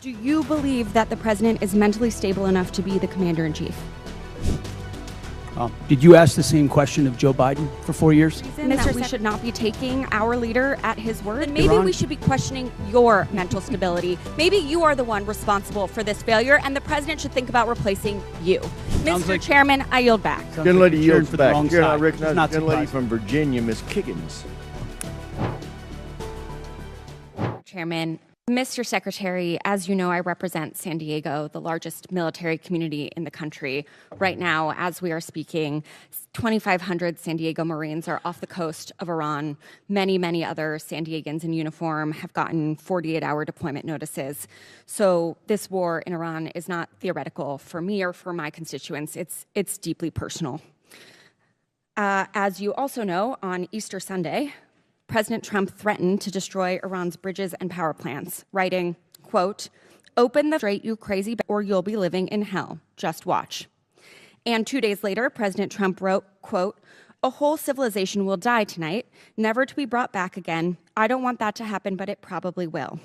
Do you believe that the president is mentally stable enough to be the commander-in-chief? Did you ask the same question of Joe Biden for 4 years? Mr. We should not be taking our leader at his word. Then maybe we should be questioning your mental stability. Maybe you are the one responsible for this failure, and the president should think about replacing you. Mr. Chairman, I yield back. Young lady yields back. Here, I recognize not the young lady from Virginia, Ms. Kiggins. Chairman, Mr. Secretary, as you know, I represent San Diego, the largest military community in the country. Right now, as we are speaking, 2,500 San Diego Marines are off the coast of Iran. Many, many other San Diegans in uniform have gotten 48-hour deployment notices. So this war in Iran is not theoretical for me or for my constituents. It's deeply personal. As you also know, on Easter Sunday, President Trump threatened to destroy Iran's bridges and power plants, writing, quote, "Open the strait, you crazy, or you'll be living in hell. Just watch." And 2 days later, President Trump wrote, quote, "A whole civilization will die tonight, never to be brought back again. I don't want that to happen, but it probably will."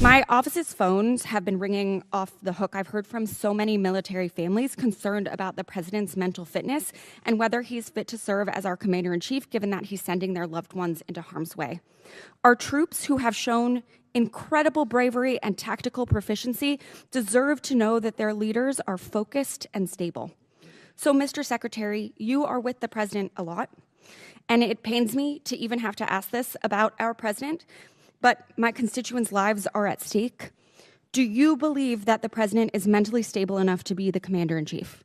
My office's phones have been ringing off the hook. I've heard from so many military families concerned about the president's mental fitness and whether he's fit to serve as our commander-in-chief, given that he's sending their loved ones into harm's way. Our troops, who have shown incredible bravery and tactical proficiency, deserve to know that their leaders are focused and stable. So, Mr. Secretary, you are with the president a lot, and it pains me to even have to ask this about our president, but my constituents' lives are at stake. Do you believe that the president is mentally stable enough to be the commander-in-chief?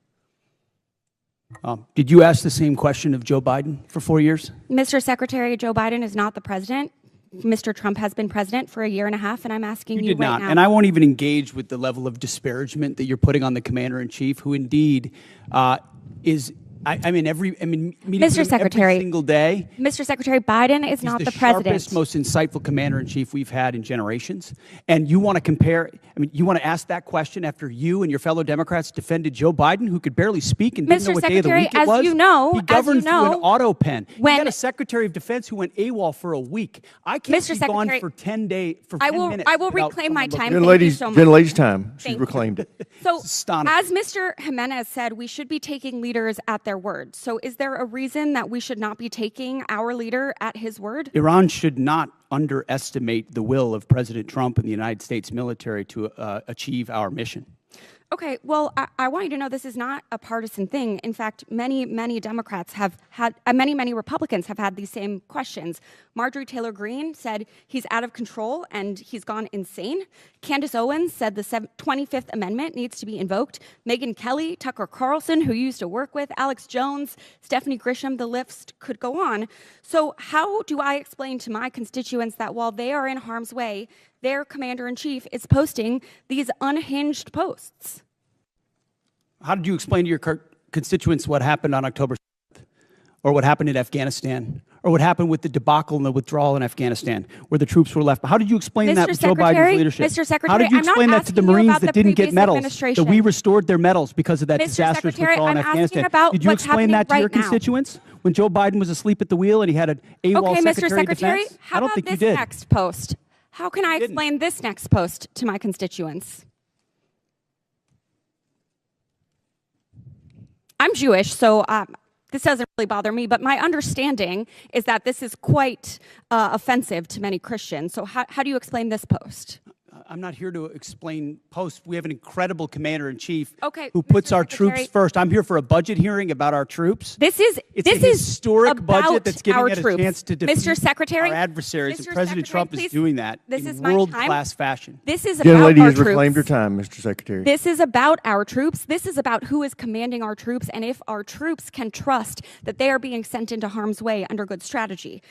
Did you ask the same question of Joe Biden for 4 years? Mr. Secretary, Joe Biden is not the president. Mr. Trump has been president for a year and a half, and I'm asking you did right not. now. And I won't even engage with the level of disparagement that you're putting on the commander-in-chief, who indeed is... meeting Mr. Secretary, every single day. Mr. Secretary, Biden is not the president. He's the sharpest, most insightful commander-in-chief we've had in generations. And you want to compare, you want to ask that question after you and your fellow Democrats defended Joe Biden, who could barely speak and didn't know what day of the week it was? As you know, he governed through an auto pen. You got a Secretary of Defense who went AWOL for a week. I can't be gone for 10 days, for 10 minutes. I will reclaim my time. Young lady's time. She's reclaimed it. So, as Mr. Jimenez said, we should be taking leaders at their word. So is there a reason that we should not be taking our leader at his word? Iran should not underestimate the will of President Trump and the United States military to achieve our mission. Okay, well, I want you to know this is not a partisan thing. In fact, many Democrats have had, many Republicans have had these same questions. Marjorie Taylor Greene said he's out of control and he's gone insane. Candace Owens said the 25th Amendment needs to be invoked. Megyn Kelly, Tucker Carlson, who you used to work with, Alex Jones, Stephanie Grisham, the list could go on. So how do I explain to my constituents that while they are in harm's way, their commander-in-chief is posting these unhinged posts? How did you explain to your constituents what happened on October 7th, or what happened in Afghanistan, or what happened with the debacle and the withdrawal in Afghanistan, where the troops were left? How did you explain that with Joe Biden's leadership? Mr. Secretary, how did you explain that to the Marines that didn't get medals, that we restored their medals because of that disastrous withdrawal in Afghanistan? Did you explain that to your constituents when Joe Biden was asleep at the wheel and he had an AWOL Secretary of Defense? How about this next post? How can I explain this next post to my constituents? I'm Jewish, so this doesn't really bother me, but my understanding is that this is quite offensive to many Christians. So how do you explain this post? I'm not here to explain posts. We have an incredible commander-in-chief who Mr. puts our Secretary, troops first. I'm here for a budget hearing about our troops. This is historic budget that's giving us a chance to defeat Mr. Secretary, our adversaries, and President Trump is doing that in world-class fashion. This is Young about lady our has troops. reclaimed her time, Mr. Secretary. This is about our troops. This is about who is commanding our troops and if our troops can trust that they are being sent into harm's way under good strategy.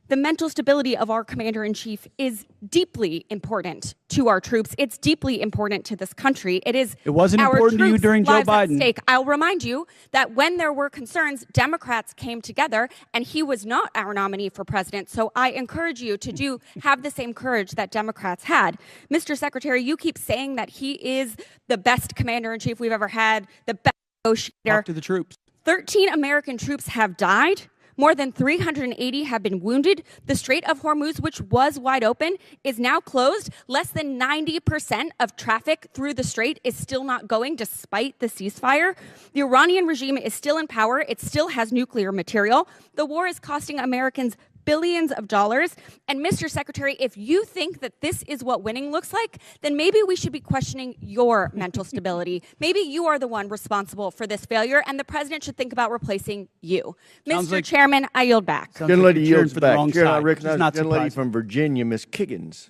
The mental stability of our commander-in-chief is deeply important to our troops. It's deeply important to this country. It wasn't important to you during Joe Biden. At stake. I'll remind you that when there were concerns, Democrats came together, and he was not our nominee for president. So I encourage you to have the same courage that Democrats had. Mr. Secretary, you keep saying that he is the best commander-in-chief we've ever had, the best negotiator. Talk to the troops. 13 American troops have died More than 380 have been wounded. The Strait of Hormuz, which was wide open, is now closed. Less than 90% of traffic through the strait is still not going despite the ceasefire. The Iranian regime is still in power. It still has nuclear material. The war is costing Americans billions of dollars. And Mr. Secretary, if you think that this is what winning looks like, then maybe we should be questioning your mental stability. Maybe you are the one responsible for this failure, and the president should think about replacing you. Mr. Chairman, I yield back. Gentlelady yields back. Chair, I recognize the gentlelady from Virginia, Ms. Kiggins.